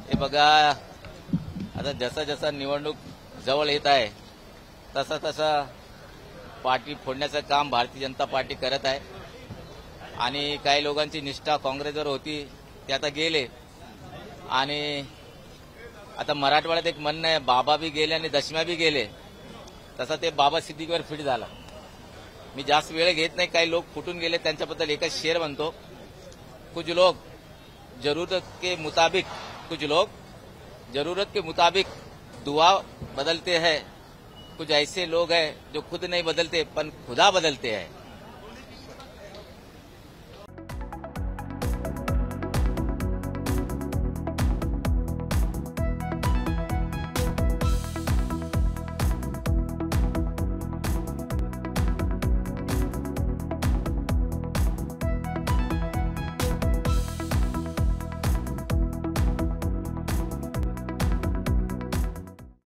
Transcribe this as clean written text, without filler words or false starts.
हे बघा, आता जसा जसा निवडणूक जवळ येत आहे तसा तसा पार्टी फोडण्याचं काम भारतीय जनता पार्टी करत आहे आणि काही लोकांची निष्ठा काँग्रेसवर होती ते आता गेले आणि आता मराठवाड्यात एक म्हणणं आहे, बाबा भी गेले आणि दशम्या भी गेले, तसा ते बाबा सिद्दीकीवर फिट झाला. मी जास्त वेळ घेत नाही. काही लोक फुटून गेले त्यांच्याबद्दल एकच शेर म्हणतो, कुछ लोग जरूरत के मुताबिक दुआ बदलते हैं, कुछ ऐसे लोग हैं जो खुद नहीं बदलते पर खुदा बदलते हैं.